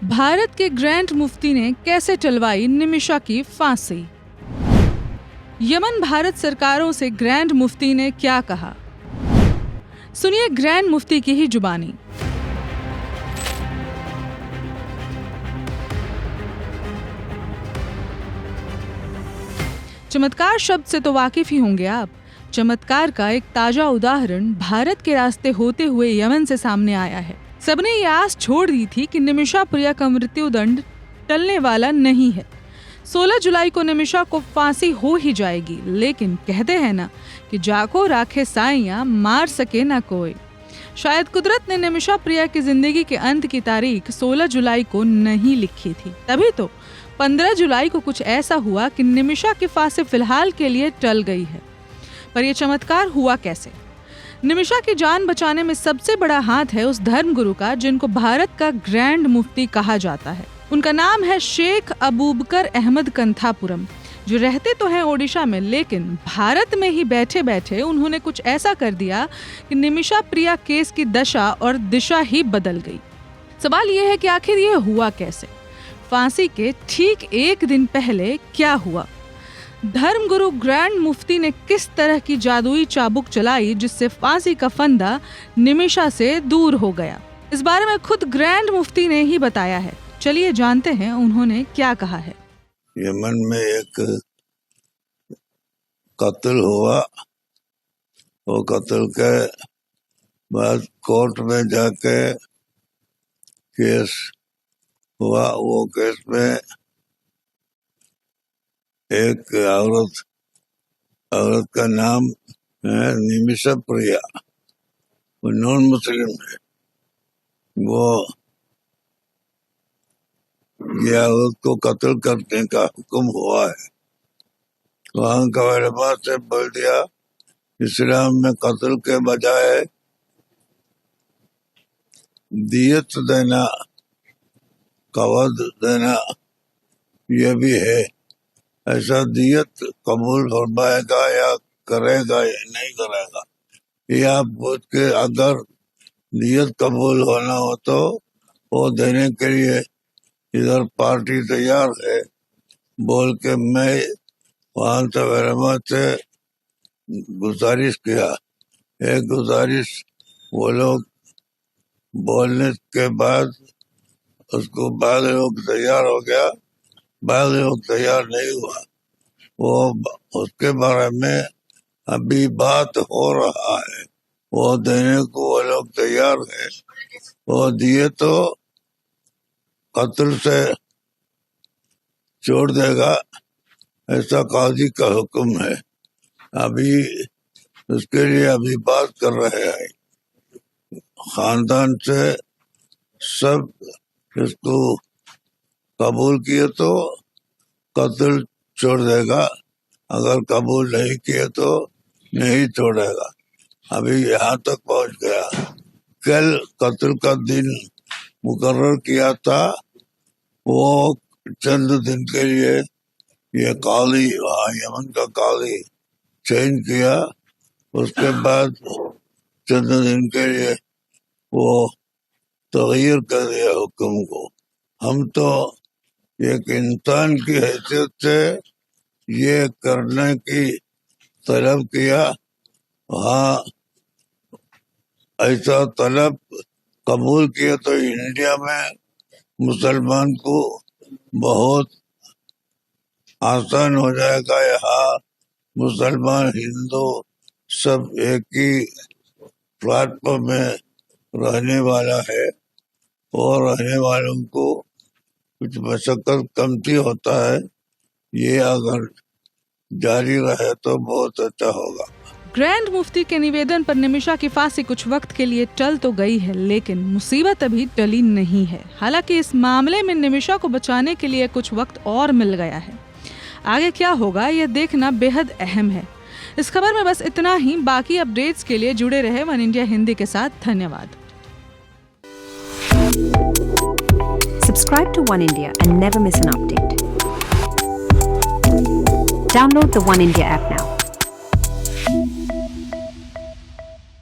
भारत के ग्रैंड मुफ्ती ने कैसे टलवाई निमिषा की फांसी। यमन भारत सरकारों से ग्रैंड मुफ्ती ने क्या कहा, सुनिए ग्रैंड मुफ्ती की ही जुबानी। चमत्कार शब्द से तो वाकिफ ही होंगे आप। चमत्कार का एक ताजा उदाहरण भारत के रास्ते होते हुए यमन से सामने आया है। सबने ये आस छोड़ दी थी कि निमिषा प्रिया का मृत्यु दंड टलने वाला नहीं है। 16 जुलाई को निमिषा को फांसी हो ही जाएगी, लेकिन कहते हैं ना कि जाको राखे साइयां मार सके ना कोई। शायद कुदरत ने निमिषा प्रिया की जिंदगी के अंत की तारीख 16 जुलाई को नहीं लिखी थी, तभी तो 15 जुलाई को कुछ ऐसा हुआ कि निमिषा की फांसी फिलहाल के लिए टल गई है। पर यह चमत्कार हुआ कैसे? निमिषा की जान बचाने में सबसे बड़ा हाथ है उस धर्मगुरु का जिनको भारत का ग्रैंड मुफ्ती कहा जाता है। उनका नाम है शेख अबूबकर अहमद कंथापुरम, जो रहते तो हैं ओडिशा में, लेकिन भारत में ही बैठे बैठे उन्होंने कुछ ऐसा कर दिया कि निमिषा प्रिया केस की दशा और दिशा ही बदल गई। सवाल यह है कि आखिर ये हुआ कैसे? फांसी के ठीक एक दिन पहले क्या हुआ? धर्मगुरु ग्रैंड मुफ्ती ने किस तरह की जादुई चाबुक चलाई जिससे फांसी का फंदा निमिषा से दूर हो गया? इस बारे में खुद ग्रैंड मुफ्ती ने ही बताया है। चलिए जानते हैं उन्होंने क्या कहा है। यमन में एक कत्ल हुआ। वो कत्ल के बाद कोर्ट में जाके केस हुआ। वो केस में एक औरत का नाम है निमिषा प्रिया, वो नॉन मुस्लिम है। वो ये औरत को कत्ल करने का हुक्म हुआ है। वहाँ का उलमा से बोल दिया इस्लाम में कत्ल के बजाय दियत देना, कवद देना ये भी है। ऐसा दियत कबूल फरमाएगा या करेगा या नहीं करेगा, ये आप पूछ के अगर दियत कबूल होना हो तो वो देने के लिए इधर पार्टी तैयार है बोल के मैं वहाँ से उलमा से गुजारिश किया। एक गुजारिश वो लोग बोलने के बाद उसको बाद लोग तैयार हो गया, बाद लोग तैयार नहीं हुआ। वो उसके बारे में अभी बात हो रहा है, वो देने को वो लोग तैयार है। वो दिए तो कत्ल से छोड़ देगा, ऐसा काजी का हुक्म है। अभी उसके लिए अभी बात कर रहे हैं। खानदान से सब इसको कबूल किए तो कत्ल छोड़ देगा, अगर कबूल नहीं किए तो नहीं छोड़ेगा। अभी यहाँ तक पहुँच गया। कल कत्ल का दिन मुकर्रर किया था। वो चंद दिन के लिए ये काली, वहाँ यमन का काली चेंज किया। उसके बाद चंद दिन के लिए वो तगीर कर दिया हुक्म को। हम तो एक इंसान की हैसियत से ये करने की तलब किया। हाँ, ऐसा तलब कबूल किया तो इंडिया में मुसलमान को बहुत आसान हो जाएगा। यहाँ मुसलमान हिंदू सब एक ही प्लेटफॉर्म में रहने वाला है और रहने वालों को कुछ मशक्कत कमती होता है। ये अगर जारी रहे तो बहुत अच्छा होगा। ग्रैंड मुफ्ती के निवेदन पर निमिषा की फांसी कुछ वक्त के लिए टल तो गई है, लेकिन मुसीबत अभी टली नहीं है। हालांकि इस मामले में निमिषा को बचाने के लिए कुछ वक्त और मिल गया है। आगे क्या होगा यह देखना बेहद अहम है। इस खबर में बस इतना ही। बाकी अपडेट्स के लिए जुड़े रहे वन इंडिया हिंदी के साथ। धन्यवाद। Subscribe to One India and never miss an update. Download the One India app now.